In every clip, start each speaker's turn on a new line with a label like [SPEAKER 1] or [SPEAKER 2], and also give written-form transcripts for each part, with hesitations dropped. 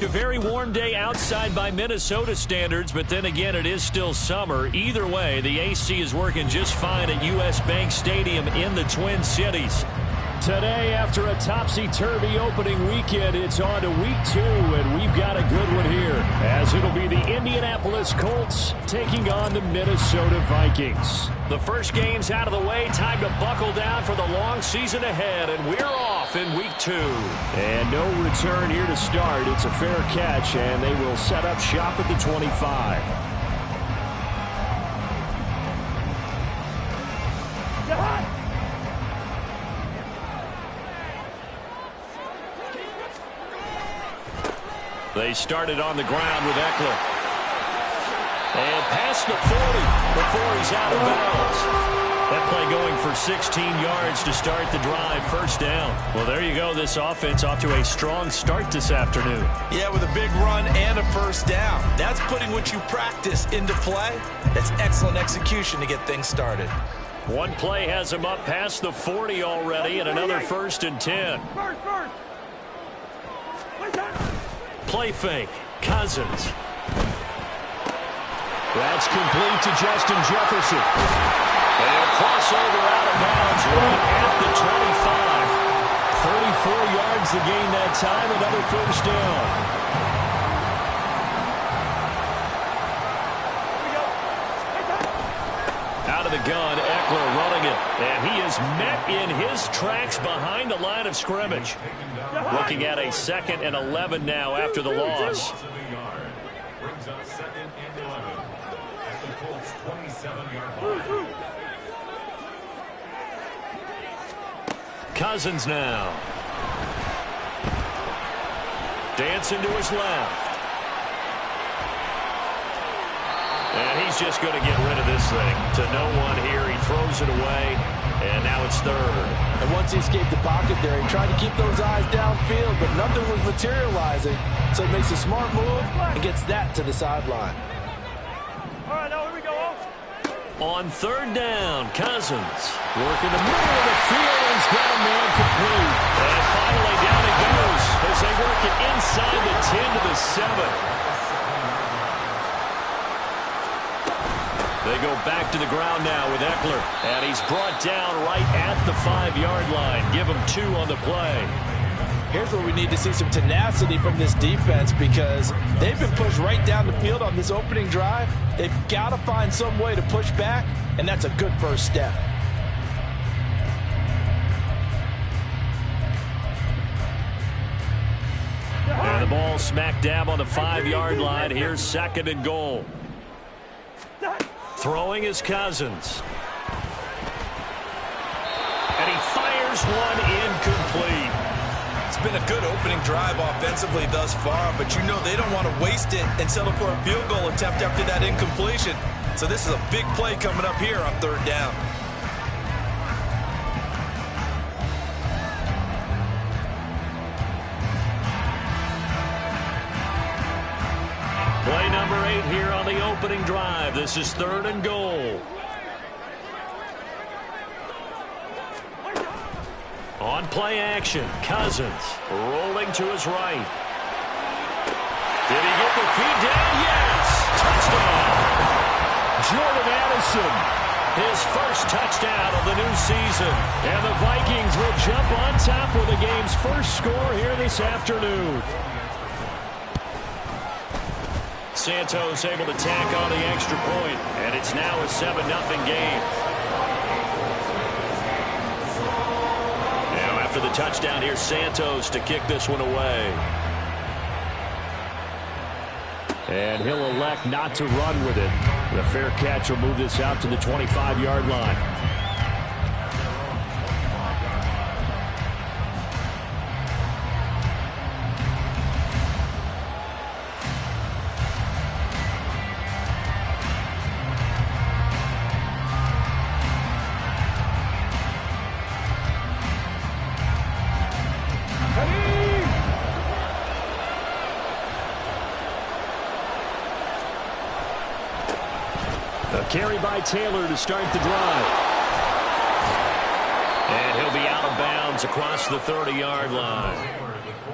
[SPEAKER 1] A very warm day outside by Minnesota standards, but then again, it is still summer. Either way, the AC is working just fine at U.S. Bank Stadium in the Twin Cities. Today, after a topsy-turvy opening weekend, it's on to week 2, and we've got a good one here, as it'll be the Indianapolis Colts taking on the Minnesota Vikings. The first game's out of the way, time to buckle down for the long season ahead, and we're off in week 2. And no return here to start. It's a fair catch, and they will set up shop at the 25. They started on the ground with Eckler. And past the 40 before he's out of bounds. That play going for 16 yards to start the drive, first down. Well, there you go. This offense off to a strong start this afternoon.
[SPEAKER 2] Yeah, with a big run and a first down. That's putting what you practice into play. That's excellent execution to get things started.
[SPEAKER 1] One play has him up past the 40 already, and another 1st and 10. Play fake. Cousins. That's complete to Justin Jefferson. And he'll cross over out of bounds right at the 25. 34 yards to gain that time. Another first down. Out of the gun, Eckler running it. And he is met in his tracks behind the line of scrimmage. Looking at a 2nd and 11 now after the loss.
[SPEAKER 3] Brings up 2nd and 11 at the Colts 27-yard line.
[SPEAKER 1] Cousins now. Dancing to his left. And he's just going to get rid of this thing. To no one here. He throws it away. And now it's 3rd.
[SPEAKER 2] And once he escaped the pocket there, he tried to keep those eyes downfield, but nothing was materializing. So he makes a smart move and gets that to the sideline.
[SPEAKER 4] All right, now here we go.
[SPEAKER 1] On 3rd down, Cousins working the middle of the field. He's got a man complete. And finally down it goes as they work it inside the 10 to the 7. They go back to the ground now with Eckler. And he's brought down right at the 5-yard line. Give him 2 on the play.
[SPEAKER 2] Here's where we need to see some tenacity from this defense, because they've been pushed right down the field on this opening drive. They've got to find some way to push back, and that's a good first step.
[SPEAKER 1] And the ball smack dab on the 5-yard line. Here's 2nd and goal. Throwing is Cousins. And he fires one incomplete.
[SPEAKER 2] It's been a good opening drive offensively thus far, but you know they don't want to waste it and settle for a field goal attempt after that incompletion. So this is a big play coming up here on 3rd down.
[SPEAKER 1] Play number 8 here on the opening drive. This is 3rd and goal. On play action, Cousins rolling to his right. Did he get the feed down? Yes! Touchdown! Jordan Addison, his first touchdown of the new season. And the Vikings will jump on top with the game's first score here this afternoon. Santos able to tack on the extra point, and it's now a 7-0 game. Now after the touchdown, here's Santos to kick this one away. And he'll elect not to run with it. The fair catch will move this out to the 25-yard line. Carry by Taylor to start the drive. And he'll be out of bounds downs across the 30-yard line.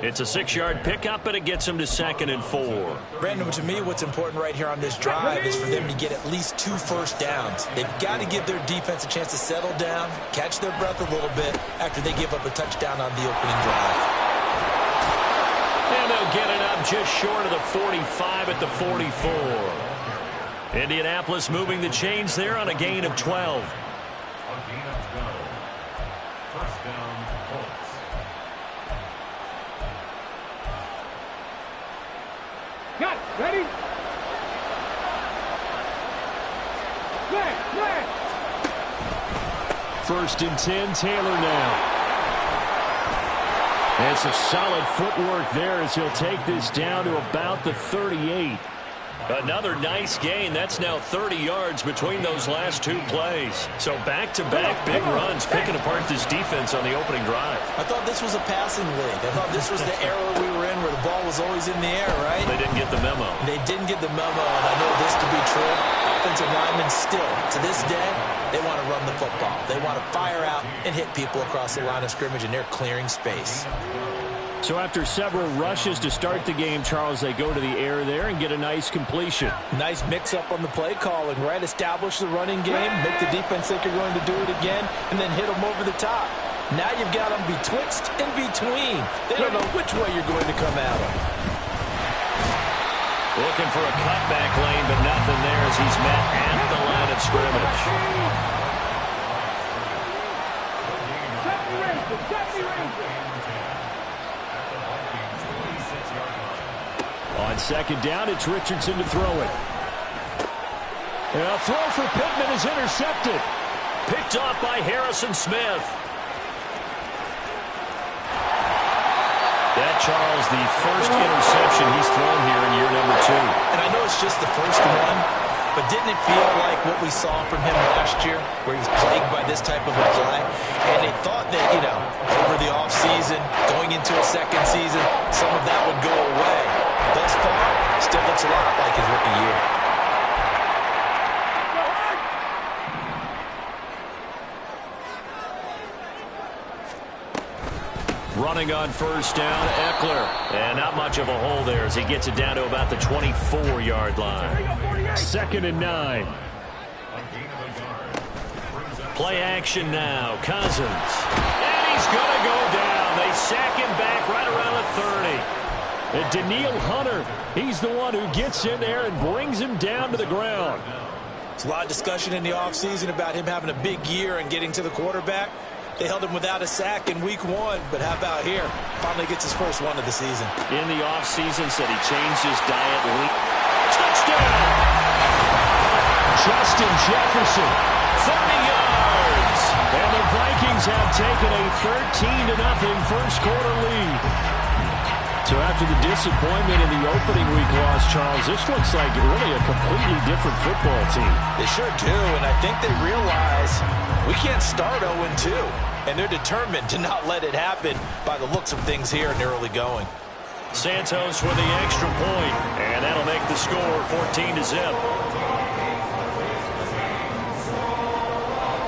[SPEAKER 1] It's a 6-yard pickup, and it gets them to 2nd and 4.
[SPEAKER 2] Brandon, to me, what's important right here on this drive is for them to get at least 2 first downs. They've got to give their defense a chance to settle down, catch their breath a little bit after they give up a touchdown on the opening drive.
[SPEAKER 1] And they'll get it up just short of the 45 at the 44. Indianapolis moving the chains there on a gain of 12.
[SPEAKER 3] First down, Colts.
[SPEAKER 4] Got it. Ready? Flag.
[SPEAKER 1] 1st and 10, Taylor now. And some solid footwork there as he'll take this down to about the 38. Another nice gain. That's now 30 yards between those last 2 plays. So back-to-back big runs, picking apart this defense on the opening drive.
[SPEAKER 2] I thought this was a passing league. I thought this was the era we were in where the ball was always in the air, right?
[SPEAKER 1] They didn't get the memo.
[SPEAKER 2] They didn't get the memo, and I know this to be true. Offensive linemen still, to this day, they want to run the football. They want to fire out and hit people across the line of scrimmage, and they're clearing space.
[SPEAKER 1] So after several rushes to start the game, Charles, they go to the air there and get a nice completion.
[SPEAKER 2] Nice mix-up on the play calling, right? Establish the running game, make the defense think you're going to do it again, and then hit them over the top. Now you've got them betwixt and between. They don't know which way you're going to come at them.
[SPEAKER 1] Looking for a cutback lane, but nothing there as he's met at the line of scrimmage.
[SPEAKER 4] 70 Rangers.
[SPEAKER 1] On 2nd down, it's Richardson to throw it. And a throw for Pittman is intercepted. Picked off by Harrison Smith. That, Charles, the first interception he's thrown here in year number 2.
[SPEAKER 2] And I know it's just the first one, but didn't it feel like what we saw from him last year, where he was plagued by this type of a play? And they thought that, over the offseason, going into a second season, some of that would go away. Thus far, still looks a lot like his rookie year.
[SPEAKER 1] Running on 1st down, Eckler. And not much of a hole there as he gets it down to about the 24-yard line. 2nd and 9. Play action now. Cousins. And he's going to go down. They sack him back right around the 30. And Daniil Hunter, he's the one who gets in there and brings him down to the ground.
[SPEAKER 2] There's a lot of discussion in the offseason about him having a big year and getting to the quarterback. They held him without a sack in week 1, but how about here? Finally gets his first one of the season.
[SPEAKER 1] In the offseason, said he changed his diet. Touchdown! Justin Jefferson, 30 yards. And the Vikings have taken a 13-0 first quarter lead. So after the disappointment in the opening week loss, Charles, this looks like really a completely different football team.
[SPEAKER 2] They sure do, and I think they realize we can't start 0-2, and they're determined to not let it happen by the looks of things here in the early going.
[SPEAKER 1] Santos with the extra point, and that'll make the score 14-0.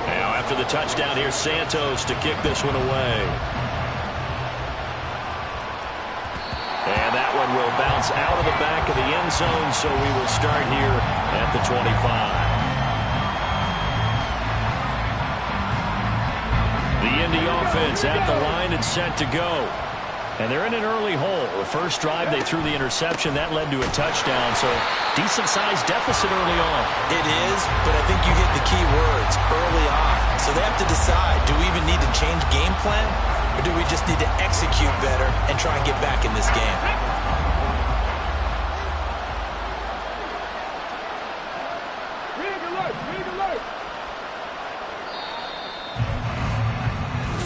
[SPEAKER 1] Now after the touchdown, here's Santos to kick this one away. And that one will bounce out of the back of the end zone, so we will start here at the 25. The Indy offense at the line and set to go. And they're in an early hole. The first drive, they threw the interception. That led to a touchdown, so decent-sized deficit early on.
[SPEAKER 2] It is, but I think you hit the key words, early on. So they have to decide, do we even need to change game plan? Or do we just need to execute better and try and get back in this game?
[SPEAKER 4] Rig alert.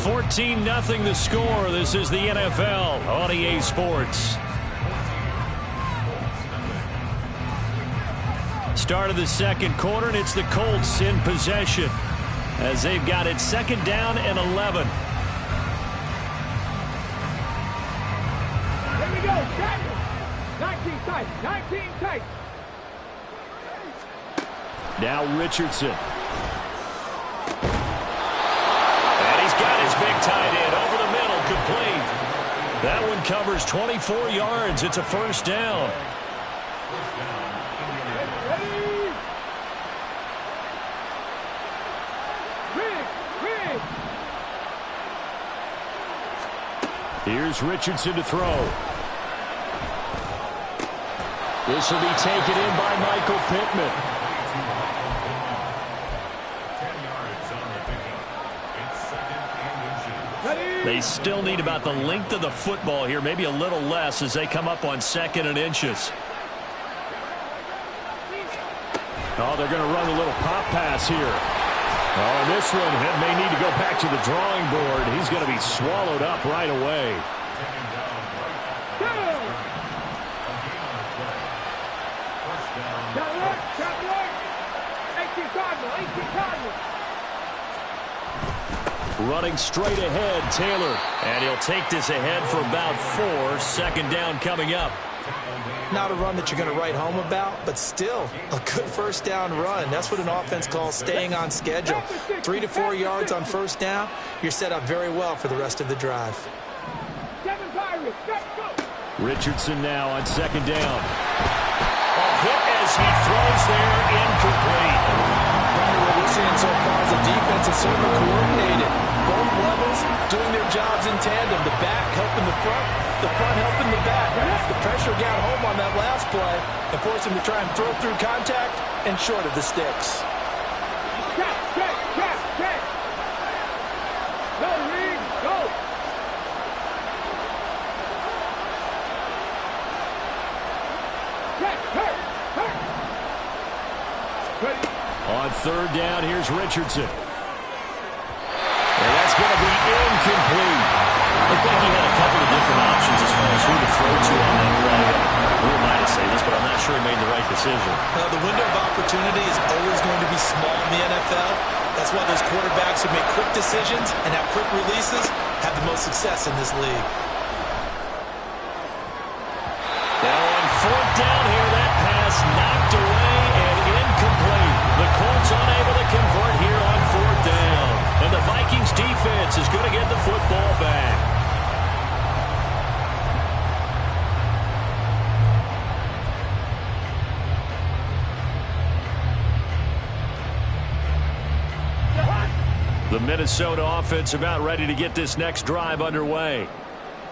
[SPEAKER 1] 14-0 the score. This is the NFL on EA Sports. Start of the second quarter, and it's the Colts in possession as they've got it 2nd down and 11.
[SPEAKER 4] Here we go. 19 tight.
[SPEAKER 1] Now Richardson. And he's got his big tight end over the That one covers 24 yards. It's a first down. Here's Richardson to throw. This will be taken in by Michael Pittman.
[SPEAKER 3] 10 yards on the pickup. It's 2nd and inches.
[SPEAKER 1] They still need about the length of the football here, maybe a little less as they come up on 2nd and inches. Oh, they're going to run a little pop pass here. Oh, this one may need to go back to the drawing board. He's going to be swallowed up right away. Running straight ahead, Taylor. And he'll take this ahead for about 4. 2nd down coming up.
[SPEAKER 2] Not a run that you're going to write home about, but still a good first down run. That's what an offense calls staying on schedule. 3 to 4 yards on first down. You're set up very well for the rest of the drive.
[SPEAKER 1] Richardson now on 2nd down. A hit as he throws there, incomplete.
[SPEAKER 2] What we're seeing so far is the defense is certainly coordinated. Both levels doing their jobs in tandem. The back helping the front helping the back. The pressure got home on that last play and forced him to try and throw through contact and short of the sticks.
[SPEAKER 4] Go, Reed, go.
[SPEAKER 1] On 3rd down, here's Richardson. And that's going to be incomplete. I think he had a couple of different options as far as who to throw to on that play. Who am I to say this, but I'm not sure he made the right decision.
[SPEAKER 2] The window of opportunity is always going to be small in the NFL. That's why those quarterbacks who make quick decisions and have quick releases have the most success in this league.
[SPEAKER 1] Now on 4th down here, that pass knocked away and incomplete. The Colts unable to convert here on 4th down. And the Vikings defense is going to get the football back. The Minnesota offense about ready to get this next drive underway.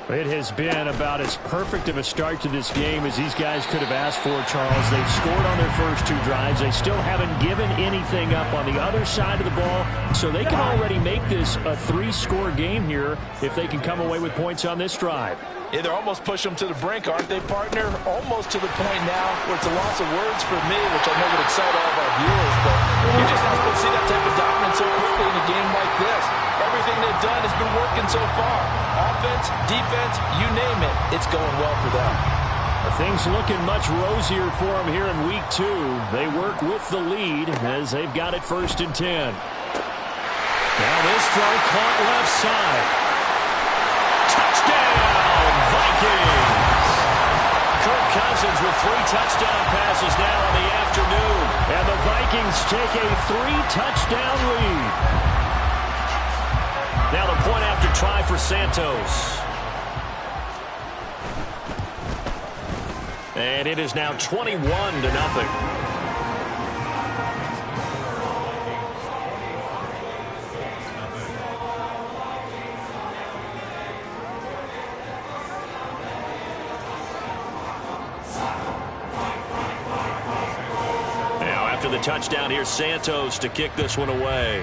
[SPEAKER 1] It has been about as perfect of a start to this game as these guys could have asked for, Charles. They've scored on their first 2 drives. They still haven't given anything up on the other side of the ball, so they can already make this a 3-score game here if they can come away with points on this drive.
[SPEAKER 2] Yeah, they're almost pushing them to the brink, aren't they, partner? Almost to the point now where it's a loss of words for me, which I know would excite all of our viewers, but you're just not supposed to see that type of dominance so quickly in a game like this. Everything they've done has been working so far. Offense, defense, you name it, it's going well for them.
[SPEAKER 1] Things looking much rosier for them here in week 2. They work with the lead as they've got it 1st and 10. Now this throw caught left side. Touchdown, Vikings! Kirk Cousins with 3 touchdown passes now in the afternoon. And the Vikings take a 3-touchdown lead. Now the point after try for Santos. And it is now 21-0. Now after the touchdown, here's Santos to kick this one away.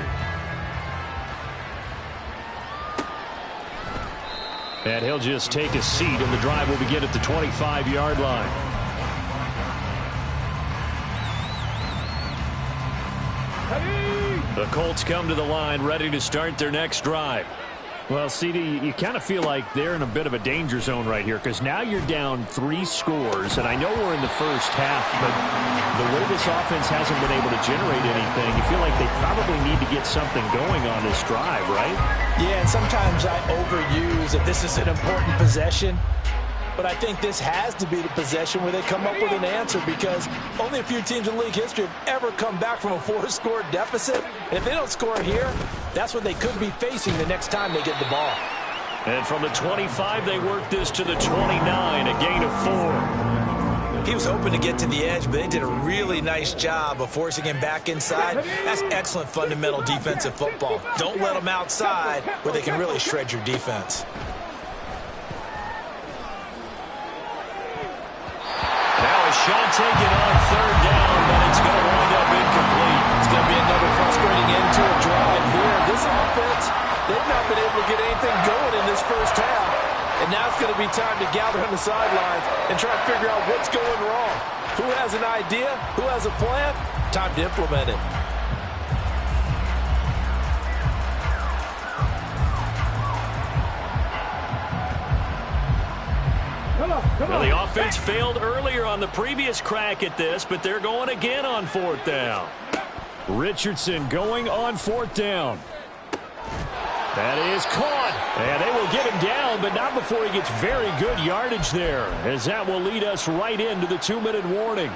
[SPEAKER 1] And he'll just take a seat, and the drive will begin at the 25-yard line. The Colts come to the line, ready to start their next drive. Well, CD, you kind of feel like they're in a bit of a danger zone right here because now you're down 3 scores, and I know we're in the first half, but the way this offense hasn't been able to generate anything, you feel like they probably need to get something going on this drive, right?
[SPEAKER 2] Yeah, and sometimes I overuse that this is an important possession. But I think this has to be the possession where they come up with an answer because only a few teams in league history have ever come back from a 4-score deficit. And if they don't score here, that's what they could be facing the next time they get the ball.
[SPEAKER 1] And from the 25, they work this to the 29, a gain of 4.
[SPEAKER 2] He was hoping to get to the edge, but they did a really nice job of forcing him back inside. That's excellent fundamental defensive football. Don't let them outside where they can really shred your defense.
[SPEAKER 1] Now a shot taken on third down, but it's going to wind up incomplete.
[SPEAKER 5] It's going to be another frustrating end to a drive here. This offense, they've not been able to get anything going in this first half. And now it's going to be time to gather on the sidelines and try to figure out what's going wrong. Who has an idea? Who has a plan? Time to implement it.
[SPEAKER 1] Well, the offense failed earlier on the previous crack at this, but they're going again on fourth down. Richardson going on fourth down. That is caught. And they will get him down, but not before he gets very good yardage there, as that will lead us right into the 2-minute warning.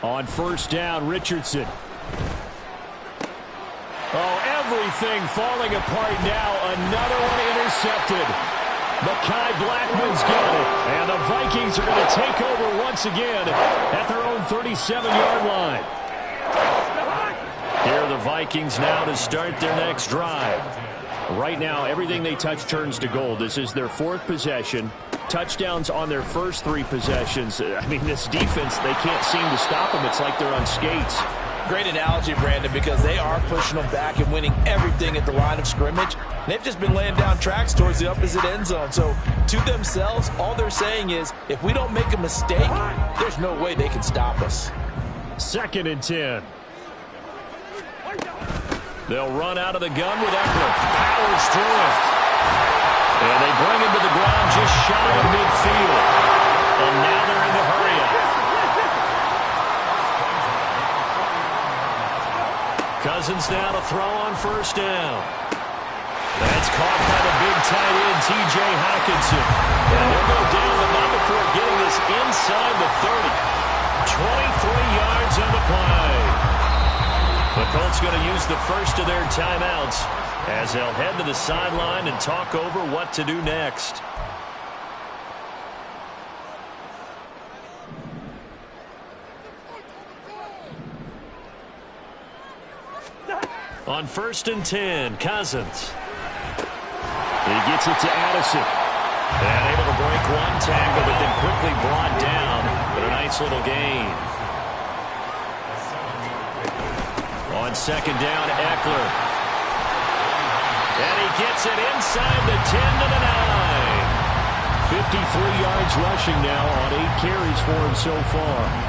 [SPEAKER 1] On first down, Richardson. Oh, everything falling apart now. Another one intercepted. Mekhi Blackman's got it. And the Vikings are going to take over once again at their own 37-yard line. Here are the Vikings now to start their next drive. Right now, everything they touch turns to gold. This is their 4th possession. Touchdowns on their first 3 possessions. I mean, this defense, they can't seem to stop them. It's like they're on skates.
[SPEAKER 2] Great analogy, Brandon, because they are pushing them back and winning everything at the line of scrimmage. They've just been laying down tracks towards the opposite end zone. So, to themselves, all they're saying is, if we don't make a mistake, there's no way they can stop us.
[SPEAKER 1] 2nd and 10. They'll run out of the gun with Eckler. Powers through it. And they bring him to the ground just shy of midfield. And now they're in the hurry-up. Cousins now to throw on first down. That's caught by the big tight end, T.J. Hockenson. And he'll go down, but not before getting this inside the 30. 23 yards on the play. The Colts going to use the first of their timeouts as they'll head to the sideline and talk over what to do next. On 1st and 10, Cousins. He gets it to Addison. And able to break one tackle, but then quickly brought down. But a nice little gain. On 2nd down, Eckler. And he gets it inside the 10 to the 9. 53 yards rushing now on 8 carries for him so far.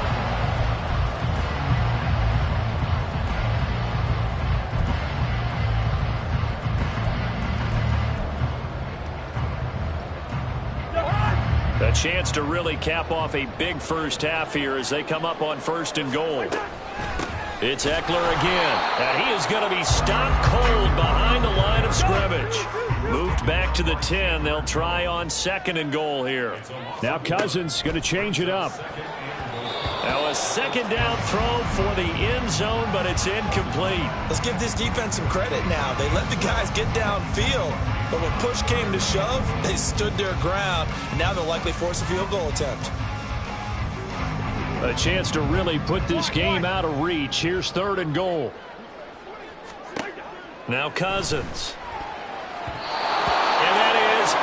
[SPEAKER 1] A chance to really cap off a big first half here as they come up on 1st and goal. It's Eckler again, and he is going to be stopped cold behind the line of scrimmage. Moved back to the 10. They'll try on 2nd and goal here. Now Cousins going to change it up. Now a 2nd down throw for the end zone, but it's incomplete.
[SPEAKER 2] Let's give this defense some credit now. They let the guys get downfield, but when push came to shove, they stood their ground, and now they'll likely force a field goal attempt.
[SPEAKER 1] A chance to really put this game out of reach. Here's 3rd and goal. Now Cousins. And that is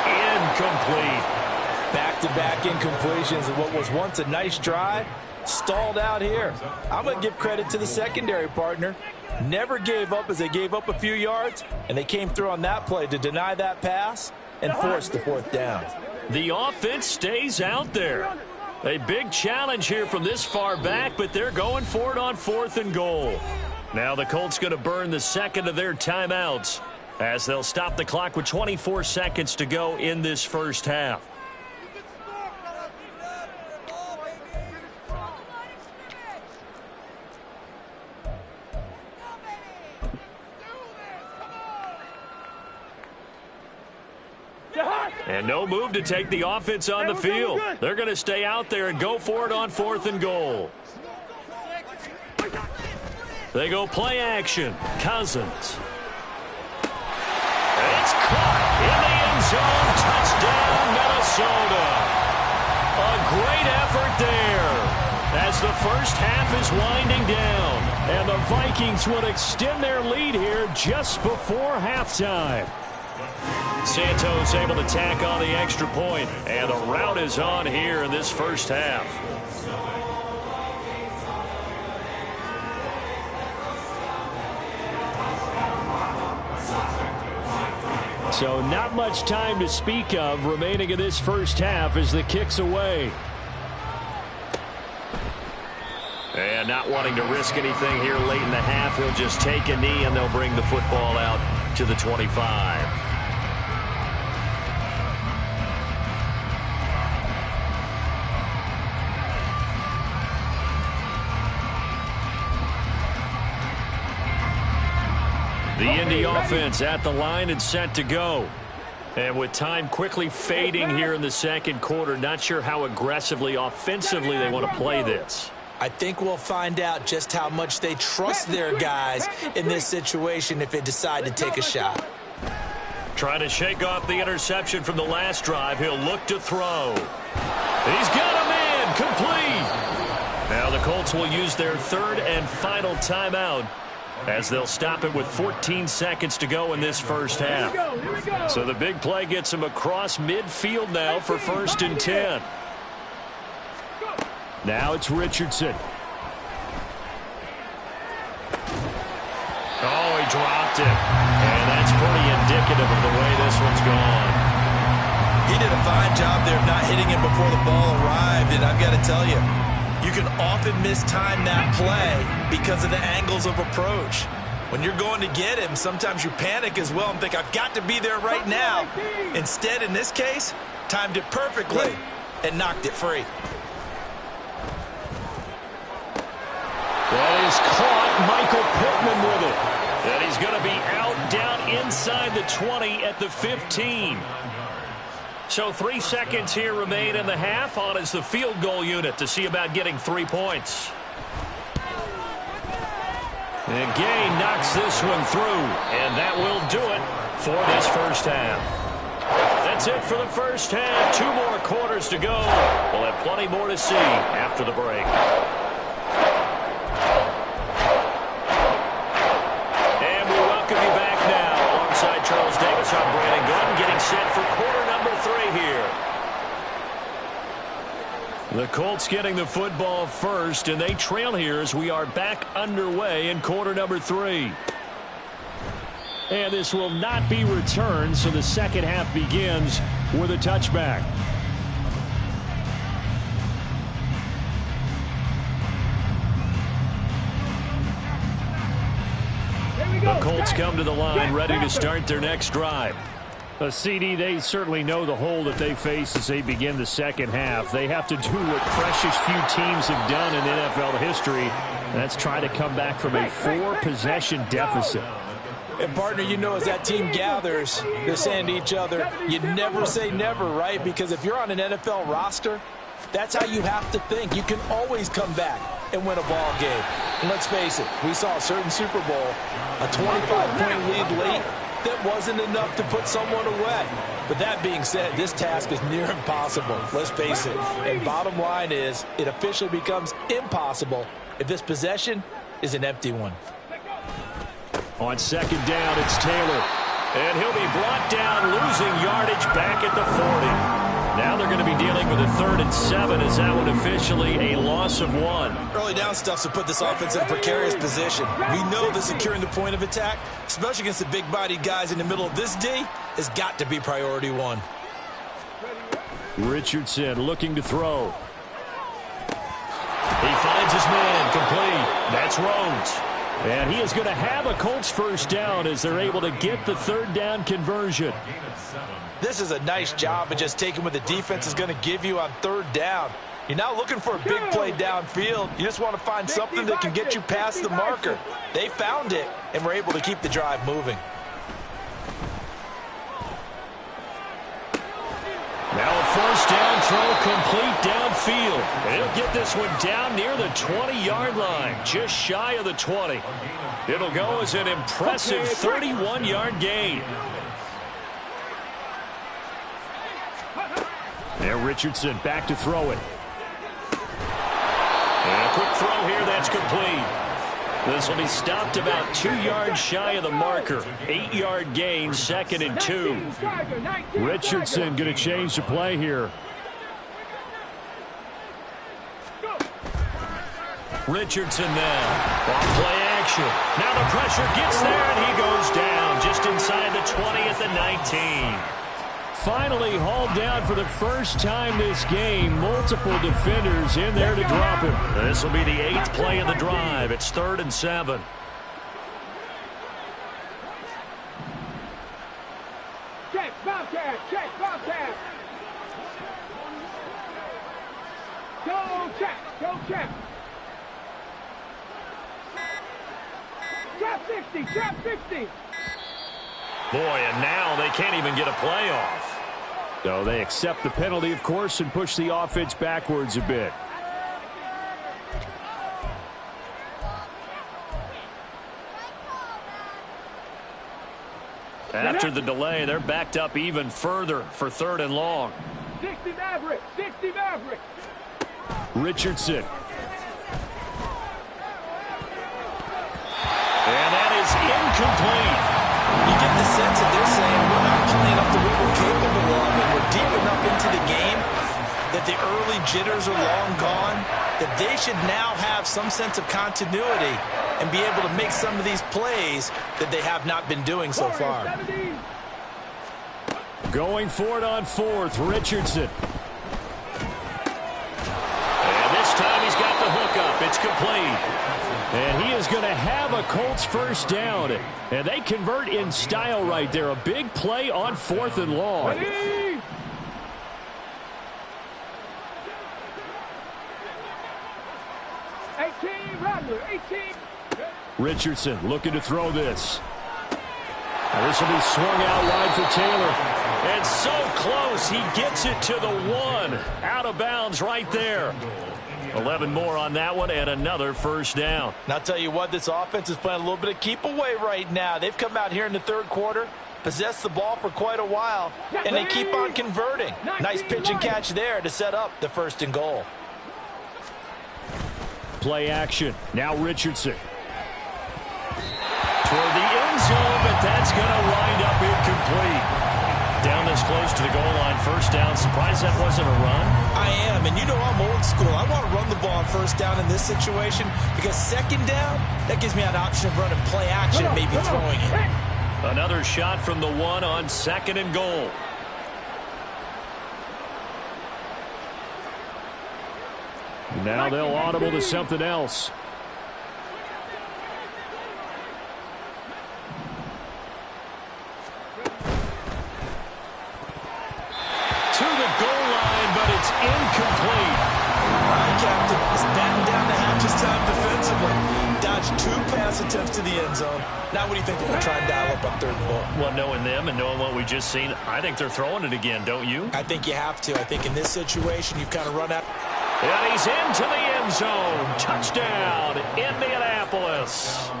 [SPEAKER 1] incomplete.
[SPEAKER 5] Back-to-back incompletions of what was once a nice drive. Stalled out here. I'm going to give credit to the secondary partner. Never gave up as they gave up a few yards, and they came through on that play to deny that pass and force the 4th down.
[SPEAKER 1] The offense stays out there. A big challenge here from this far back, but they're going for it on 4th and goal. Now the Colts going to burn the 2nd of their timeouts as they'll stop the clock with 24 seconds to go in this first half. And no move to take the offense on the field. They're going to stay out there and go for it on 4th and goal. They go play action. Cousins. It's caught in the end zone. Touchdown, Minnesota. A great effort there as the first half is winding down. And the Vikings would extend their lead here just before halftime. Santos able to tack on the extra point, and the rout is on here in this first half. So not much time to speak of remaining in this first half as the kick's away. And not wanting to risk anything here late in the half, he'll just take a knee and they'll bring the football out to the 25. The Indy offense at the line and set to go. And with time quickly fading here in the second quarter, not sure how aggressively, offensively they want to play this.
[SPEAKER 2] I think we'll find out just how much they trust their guys in this situation if they decide to take a shot.
[SPEAKER 1] Trying to shake off the interception from the last drive. He'll look to throw. He's got a man complete. Now the Colts will use their third and final timeout as they'll stop it with 14 seconds to go in this first half.
[SPEAKER 4] Here we go.
[SPEAKER 1] So the big play gets him across midfield now for 1st and 10. Now it's Richardson. Oh, he dropped it. And that's pretty indicative of the way this one's gone.
[SPEAKER 2] He did a fine job there of not hitting him before the ball arrived, and I've got to tell you, you can often mistime that play because of the angles of approach. When you're going to get him, sometimes you panic as well and think, I've got to be there right now. Instead, in this case, timed it perfectly and knocked it free.
[SPEAKER 1] That is caught. Michael Pittman with it. And he's going to be out down inside the 20 at the 15. So 3 seconds here remain in the half. On is the field goal unit to see about getting 3 points. And Gay knocks this one through. And that will do it for this first half. That's it for the first half. 2 more quarters to go. We'll have plenty more to see after the break. Charles Davis, I'm Brandon Gordon, getting set for quarter number 3 here. The Colts getting the football first, and they trail here as we are back underway in quarter number 3. And this will not be returned, so the second half begins with a touchback. The Colts come to the line ready to start their next drive. CD, they certainly know the hole that they face as they begin the second half. They have to do what precious few teams have done in NFL history. That's try to come back from a 4-possession deficit.
[SPEAKER 5] And, partner, you know, as that team gathers, they're saying to each other, you never say never, right? Because if you're on an NFL roster, that's how you have to think. You can always come back and win a ball game. And let's face it, we saw a certain Super Bowl, a 25-point lead late that wasn't enough to put someone away. But that being said, this task is near impossible. Let's face it. And bottom line is, it officially becomes impossible if this possession is an empty one.
[SPEAKER 1] On second down, it's Taylor. And he'll be brought down, losing yardage back at the 40. Now they're going to be dealing with a 3rd and 7 as that one officially a loss of 1.
[SPEAKER 2] Early down stuff to put this offense in a precarious position. We know that securing the point of attack, especially against the big-bodied guys in the middle of this D, has got to be priority 1.
[SPEAKER 1] Richardson looking to throw. He finds his man complete. That's Rhodes. And he is going to have a Colts first down as they're able to get the 3rd down conversion.
[SPEAKER 5] This is a nice job of just taking what the defense is going to give you on 3rd down. You're not looking for a big play downfield. You just want to find something that can get you past the marker. They found it and were able to keep the drive moving.
[SPEAKER 1] Now a first down throw complete downfield. And he'll get this one down near the 20-yard line, just shy of the 20. It'll go as an impressive 31-yard gain. There, Richardson back to throw it. And a quick throw here, that's complete. This will be stopped about 2 yards shy of the marker. 8-yard gain, 2nd and 2.
[SPEAKER 6] Richardson going to change the play here.
[SPEAKER 1] Richardson now. On play action. Now the pressure gets there, and he goes down just inside the 20 at the 19.
[SPEAKER 6] Finally hauled down for the first time this game. Multiple defenders in there to drop him.
[SPEAKER 1] This will be the 8th play of the drive. It's 3rd and 7.
[SPEAKER 4] Check, Bobcat, check, Bobcat. Go check, go check. Trap 60, trap 60.
[SPEAKER 1] Boy, and now they can't even get a play off.
[SPEAKER 6] So they accept the penalty, of course, and push the offense backwards a bit.
[SPEAKER 1] After the delay, they're backed up even further for 3rd and long.
[SPEAKER 4] 60 Maverick, 60 Maverick.
[SPEAKER 6] Richardson.
[SPEAKER 1] And that is incomplete.
[SPEAKER 2] You get the sense that they're saying we're not playing up to what we're capable of, and we're deep enough into the game that the early jitters are long gone, that they should now have some sense of continuity and be able to make some of these plays that they have not been doing so far.
[SPEAKER 6] Going for it on 4th, Richardson.
[SPEAKER 1] And this time he's got the hook up. It's complete.
[SPEAKER 6] And he is going to have a Colts first down. And they convert in style right there. A big play on 4th and long.
[SPEAKER 4] Ready? Rattler, 18.
[SPEAKER 6] Richardson looking to throw this. Now this will be swung out wide for Taylor.
[SPEAKER 1] And so close, he gets it to the 1. Out of bounds right there. 11 more on that one, and another first down.
[SPEAKER 2] And I'll tell you what, this offense is playing a little bit of keep away right now. They've come out here in the 3rd quarter, possessed the ball for quite a while, and they keep on converting. Nice pitch and catch there to set up the 1st and goal.
[SPEAKER 6] Play action. Now Richardson.
[SPEAKER 1] Toward the end zone, but that's going to wind up incomplete. Down this close to the goal line, first down. Surprised that wasn't a run?
[SPEAKER 2] I am, and you know I'm old school. I want to run the ball on first down in this situation because 2nd down, that gives me an option of running play action and maybe throwing it.
[SPEAKER 1] Another shot from the 1 on 2nd and goal.
[SPEAKER 6] Now they'll audible to something else.
[SPEAKER 1] To the goal line, but it's incomplete.
[SPEAKER 2] All right, Captain. It's batting down the hatches time defensively. Dodged 2 pass attempts to the end zone. Now what do you think they're going to try and dial up on 3rd and goal?
[SPEAKER 1] Well, knowing them and knowing what we just seen, I think they're throwing it again, don't you?
[SPEAKER 2] I think you have to. I think in this situation, you've kind of run out.
[SPEAKER 1] And he's into the end zone. Touchdown, Indianapolis.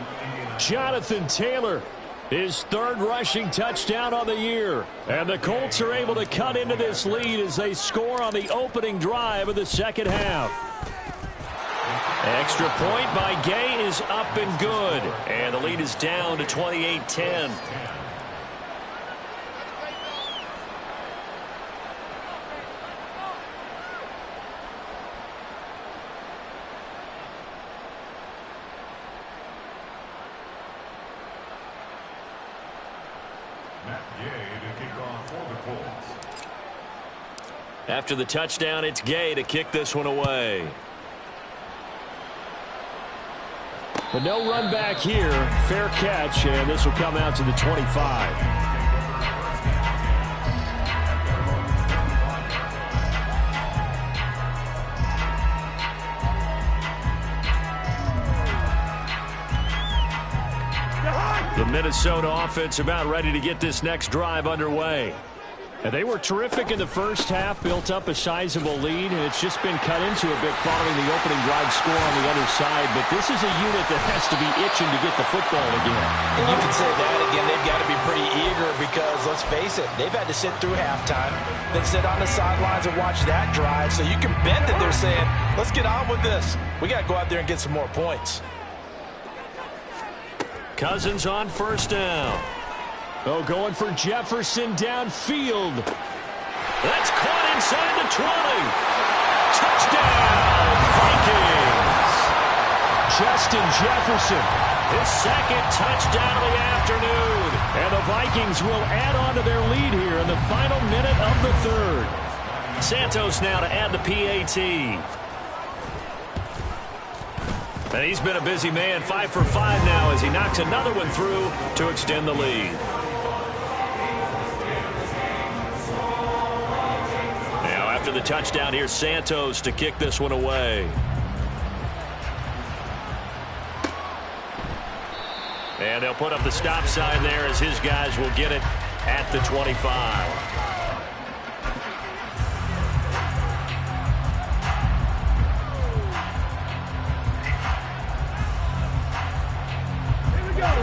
[SPEAKER 6] Jonathan Taylor, his 3rd rushing touchdown on the year. And the Colts are able to cut into this lead as they score on the opening drive of the 2nd half.
[SPEAKER 1] Extra point by Gay is up and good. And the lead is down to 28-10. After the touchdown, it's Gay to kick this one away.
[SPEAKER 6] But no run back here. Fair catch, and this will come out to the 25.
[SPEAKER 1] The Minnesota offense about ready to get this next drive underway.
[SPEAKER 6] And they were terrific in the first half, built up a sizable lead, and it's just been cut into a bit following the opening drive score on the other side. But this is a unit that has to be itching to get the football again.
[SPEAKER 2] And you can say that again, they've got to be pretty eager because, let's face it, they've had to sit through halftime, then sit on the sidelines and watch that drive. So you can bet that they're saying, let's get on with this. We got to go out there and get some more points.
[SPEAKER 1] Cousins on first down.
[SPEAKER 6] Oh, going for Jefferson downfield.
[SPEAKER 1] That's caught inside the 20. Touchdown, Vikings.
[SPEAKER 6] Justin Jefferson.
[SPEAKER 1] His second touchdown of the afternoon.
[SPEAKER 6] And the Vikings will add on to their lead here in the final minute of the third.
[SPEAKER 1] Santos now to add the PAT. And he's been a busy man, 5 for 5 now as he knocks another one through to extend the lead. Now after the touchdown, here's Santos to kick this one away. And they'll put up the stop sign there as his guys will get it at the 25.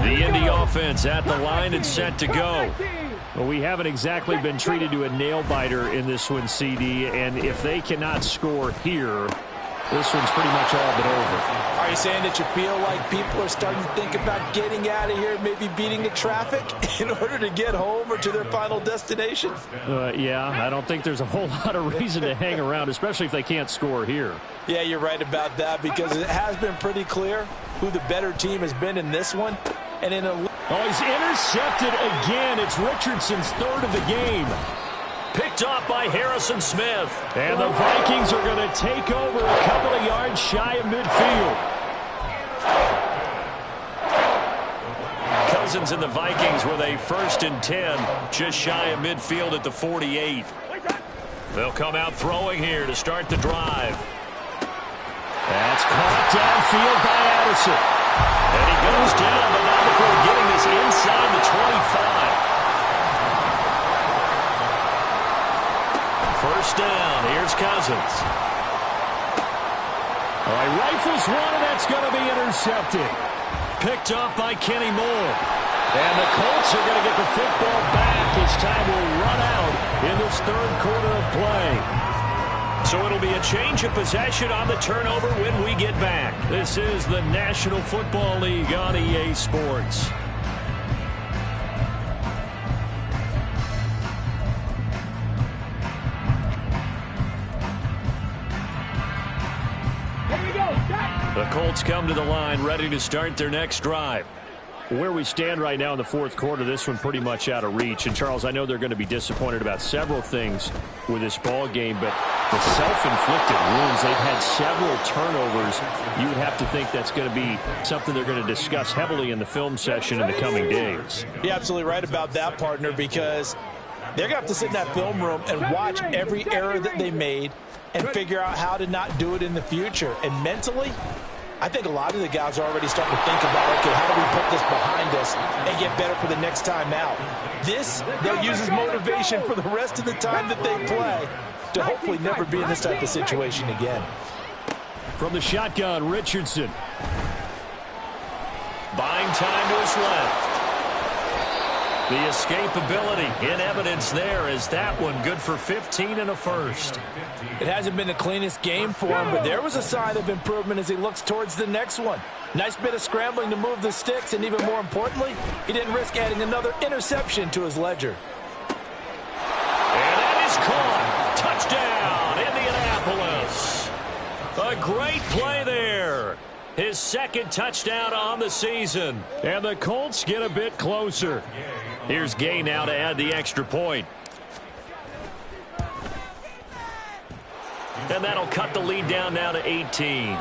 [SPEAKER 1] The Indy offense at the line and set to go.
[SPEAKER 6] Well, we haven't exactly been treated to a nail-biter in this one, CD, and if they cannot score here, this one's pretty much all but over.
[SPEAKER 5] Are you saying that you feel like people are starting to think about getting out of here, maybe beating the traffic in order to get home or to their final destination?
[SPEAKER 6] Yeah, I don't think there's a whole lot of reason to hang around, especially if they can't score here.
[SPEAKER 5] Yeah, you're right about that because it has been pretty clear who the better team has been in this one. And in a...
[SPEAKER 6] Oh, he's intercepted again. It's Richardson's third of the game.
[SPEAKER 1] Picked off by Harrison Smith.
[SPEAKER 6] And the Vikings are going to take over a couple of yards shy of midfield.
[SPEAKER 1] Cousins and the Vikings with a 1st and 10, just shy of midfield at the 48. They'll come out throwing here to start the drive.
[SPEAKER 6] That's caught downfield by Addison.
[SPEAKER 1] And he goes down, but not before getting this inside the 25. First down, here's Cousins.
[SPEAKER 6] All right, rifles one, and that's going to be intercepted.
[SPEAKER 1] Picked off by Kenny Moore.
[SPEAKER 6] And the Colts are going to get the football back as time will run out in this third quarter of play.
[SPEAKER 1] So it'll be a change of possession on the turnover when we get back.
[SPEAKER 6] This is the National Football League on EA Sports.
[SPEAKER 1] The Colts come to the line ready to start their next drive.
[SPEAKER 6] Where we stand right now in the fourth quarter, this one pretty much out of reach. And, Charles, I know they're going to be disappointed about several things with this ball game, but the self-inflicted wounds, they've had several turnovers. You would have to think that's going to be something they're going to discuss heavily in the film session in the coming days.
[SPEAKER 5] You're absolutely right about that, partner, because they're going to have to sit in that film room and watch every error that they made and figure out how to not do it in the future. And mentally, I think a lot of the guys are already starting to think about, okay, how do we put this behind us and get better for the next time out? This, they'll use as motivation for the rest of the time that they play to hopefully never be in this type of situation again.
[SPEAKER 6] From the shotgun, Richardson.
[SPEAKER 1] Buying time to his left. The escapability in evidence there as that one good for 15 and a first.
[SPEAKER 5] It hasn't been the cleanest game for him, but there was a sign of improvement as he looks towards the next one. Nice bit of scrambling to move the sticks, and even more importantly, he didn't risk adding another interception to his ledger.
[SPEAKER 1] And that is caught. Touchdown, Indianapolis. A great play there. His second touchdown on the season.
[SPEAKER 6] And the Colts get a bit closer.
[SPEAKER 1] Here's Gay now to add the extra point. And that'll cut the lead down now to 18.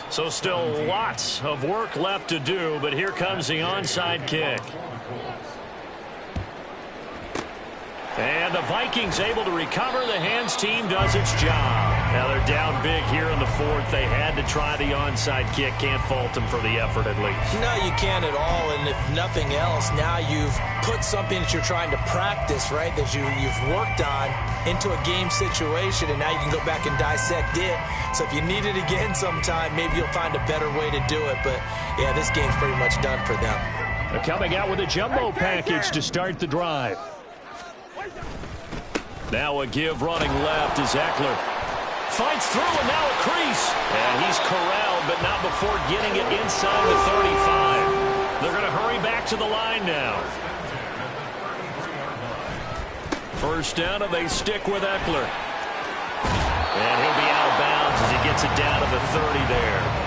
[SPEAKER 1] So still lots of work left to do, but here comes the onside kick. And the Vikings able to recover. The hands team does its job.
[SPEAKER 6] Now they're down big here in the fourth. They had to try the onside kick. Can't fault them for the effort at least.
[SPEAKER 2] No, you can't at all. And if nothing else, now you've put something that you're trying to practice, right, that you've worked on into a game situation, and now you can go back and dissect it. So if you need it again sometime, maybe you'll find a better way to do it. But, yeah, this game's pretty much done for them.
[SPEAKER 6] They're coming out with a jumbo package to start the drive. Now a give running left is Eckler. Fights through, and now a crease. And he's corralled, but not before getting it inside the 35. They're going to hurry back to the line now. First down, and they stick with Eckler. And he'll be out of bounds as he gets it down to the 30 there.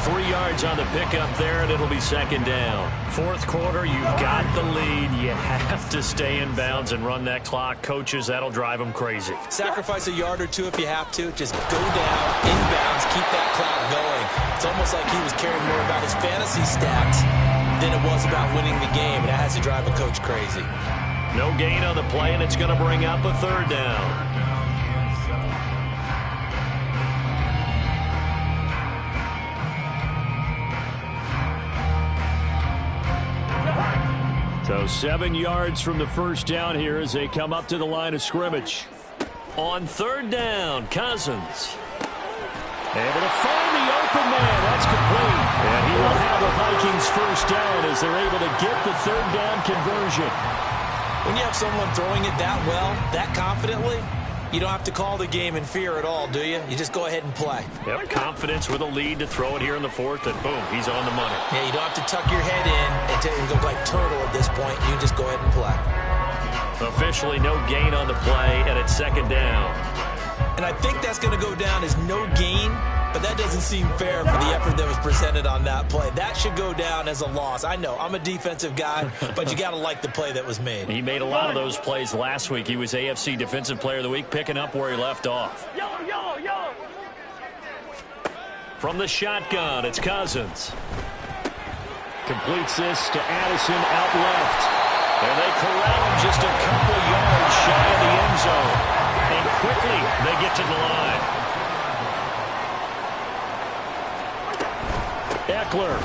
[SPEAKER 6] 3 yards on the pickup there, and it'll be second down. Fourth quarter, you've got the lead. You have to stay in bounds and run that clock. Coaches, that'll drive them crazy.
[SPEAKER 2] Sacrifice a yard or two if you have to. Just go down, inbounds, keep that clock going. It's almost like he was caring more about his fantasy stats than it was about winning the game, and that has to drive a coach crazy.
[SPEAKER 6] No gain on the play, and it's going to bring up a third down. So 7 yards from the first down here as they come up to the line of scrimmage. On third down, Cousins. Able to find the open man. That's complete. And he will have the Vikings first down as they're able to get the third down conversion.
[SPEAKER 2] When you have someone throwing it that well, that confidently, you don't have to call the game in fear at all, do you? You just go ahead and play.
[SPEAKER 6] Yep, confidence with a lead to throw it here in the fourth, and boom, he's on the money.
[SPEAKER 2] Yeah, you don't have to tuck your head in and go like turtle at this point. You just go ahead and play.
[SPEAKER 6] Officially no gain on the play, and it's second down.
[SPEAKER 2] And I think that's going to go down as no gain, but that doesn't seem fair for the effort that was presented on that play. That should go down as a loss. I know, I'm a defensive guy, but you got to like the play that was made.
[SPEAKER 6] He made a lot of those plays last week. He was AFC Defensive Player of the Week, picking up where he left off. From the shotgun, it's Cousins. Completes this to Addison out left. And they corral him just a couple yards shy of the end zone. And quickly, they get to the line. Eckler.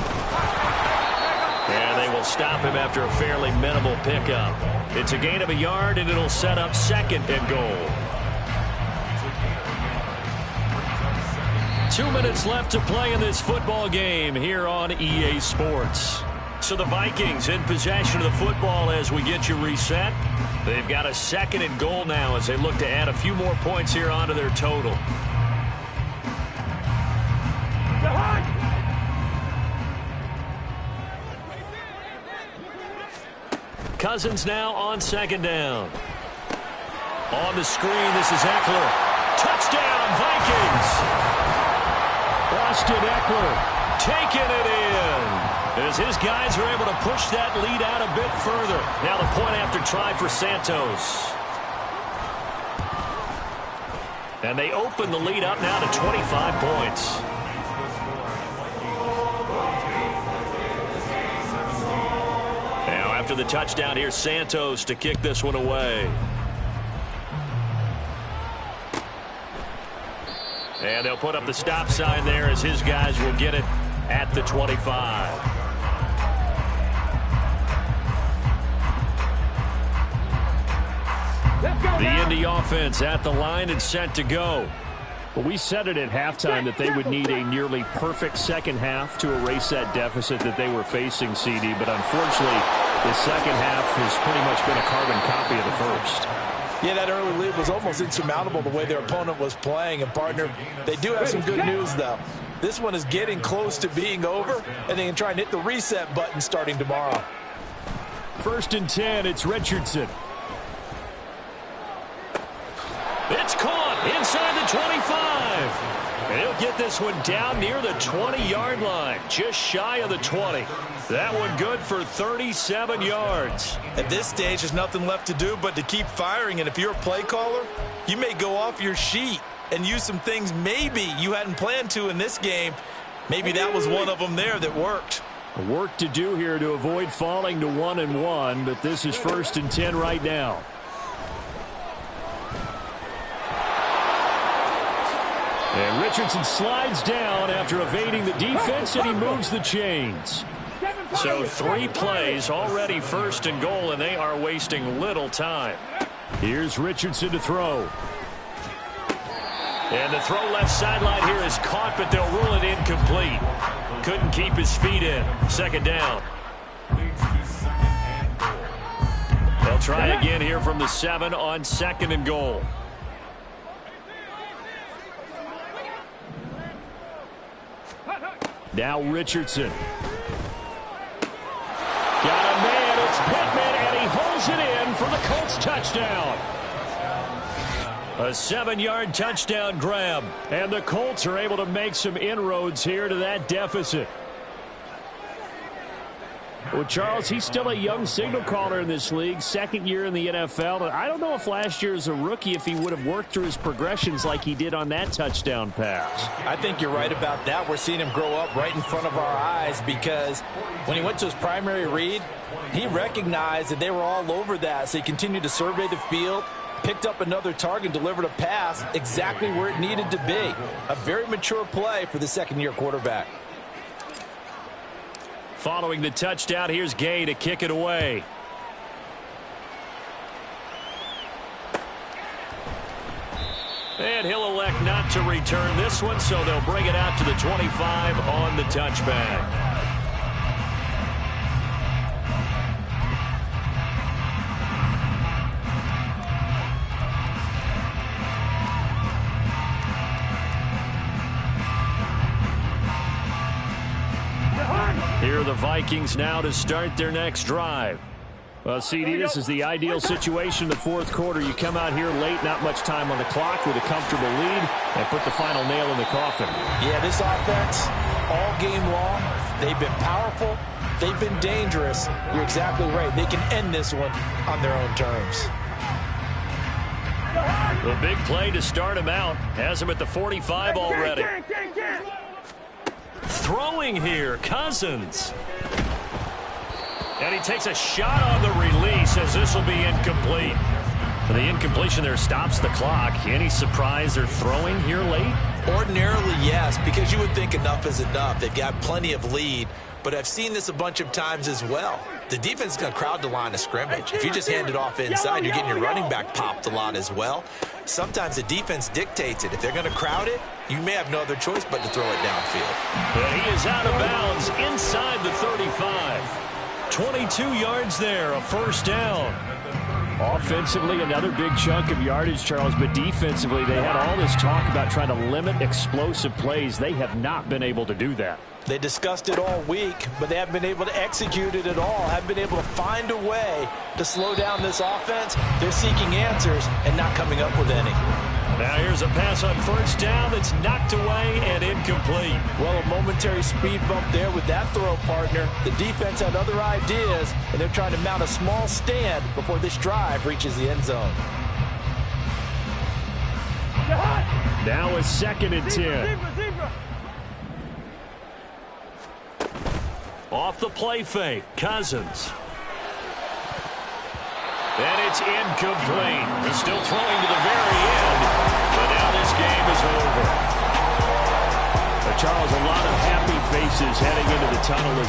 [SPEAKER 6] And they will stop him after a fairly minimal pickup. It's a gain of a yard, and it'll set up second and goal. 2 minutes left to play in this football game here on EA Sports. So the Vikings in possession of the football as we get you reset. They've got a second and goal now as they look to add a few more points here onto their total. Cousins now on second down. On the screen, this is Eckler. Touchdown, Vikings! Austin Eckler taking it in as his guys are able to push that lead out a bit further. Now the point after try for Santos. And they open the lead up now to 25 points. Now after the touchdown here, Santos to kick this one away. And they'll put up the stop sign there as his guys will get it at the 25. The Indy offense at the line and set to go. Well, we said it at halftime that they would need a nearly perfect second half to erase that deficit that they were facing, CD. But unfortunately, the second half has pretty much been a carbon copy of the first.
[SPEAKER 5] Yeah, that early lead was almost insurmountable the way their opponent was playing. And, partner, they do have some good news, though. This one is getting close to being over, and they can try and hit the reset button starting tomorrow.
[SPEAKER 6] 1st and 10, it's Richardson. It's caught inside the 25. And he'll get this one down near the 20-yard line, just shy of the 20. That one good for 37 yards.
[SPEAKER 2] At this stage, there's nothing left to do but to keep firing. And if you're a play caller, you may go off your sheet and use some things maybe you hadn't planned to in this game. Maybe that was one of them there that worked.
[SPEAKER 6] Work to do here to avoid falling to 1-1, but this is 1st and 10 right now. Richardson slides down after evading the defense, and he moves the chains. So 3 plays, already 1st and goal, and they are wasting little time. Here's Richardson to throw. And the throw left sideline here is caught, but they'll rule it incomplete. Couldn't keep his feet in. 2nd down. They'll try again here from the 7 on 2nd and goal. Now Richardson. Got a man, it's Pittman, and he holds it in for the Colts touchdown. A 7-yard touchdown grab. And the Colts are able to make some inroads here to that deficit. Well, Charles, he's still a young signal caller in this league, 2nd year in the NFL. And I don't know if last year as a rookie, if he would have worked through his progressions like he did on that touchdown pass.
[SPEAKER 2] I think you're right about that. We're seeing him grow up right in front of our eyes because when he went to his primary read, he recognized that they were all over that. So he continued to survey the field, picked up another target, delivered a pass exactly where it needed to be. A very mature play for the 2nd-year quarterback.
[SPEAKER 1] Following the touchdown, here's Gay to kick it away. And he'll elect not to return this one, so they'll bring it out to the 25 on the touchback. Here are the Vikings now to start their next drive. Well, CD, this is the ideal situation in the 4th quarter. You come out here late, not much time on the clock with a comfortable lead, and put the final nail in the coffin.
[SPEAKER 2] Yeah, this offense, all game long, they've been powerful, they've been dangerous. You're exactly right. They can end this one on their own terms.
[SPEAKER 1] The big play to start him out. Has him at the 45 already. Throwing here, Cousins. And he takes a shot on the release as this will be incomplete. The incompletion there stops the clock. Any surprise they're throwing here late?
[SPEAKER 2] Ordinarily, yes, because you would think enough is enough. They've got plenty of lead, but I've seen this a bunch of times as well. The defense is going to crowd the line of scrimmage. If you just hand it off inside, you're getting your running back popped a lot as well. Sometimes the defense dictates it. If they're going to crowd it, you may have no other choice but to throw it downfield.
[SPEAKER 1] And he is out of bounds inside the 35. 22 yards there, a 1st down.
[SPEAKER 6] Offensively, another big chunk of yardage, Charles, but defensively, they had all this talk about trying to limit explosive plays. They have not been able to do that.
[SPEAKER 2] They discussed it all week, but they haven't been able to execute it at all, haven't been able to find a way to slow down this offense. They're seeking answers and not coming up with any.
[SPEAKER 1] Now here's a pass on 1st down that's knocked away and incomplete.
[SPEAKER 2] Well, a momentary speed bump there with that throw, partner. The defense had other ideas, and they're trying to mount a small stand before this drive reaches the end zone.
[SPEAKER 6] Now a 2nd and 10.
[SPEAKER 1] Off the play fake, Cousins. And it's incomplete. He's still throwing to the very end, but now this game is over.
[SPEAKER 6] Charles, a lot of happy faces heading into the tunnel as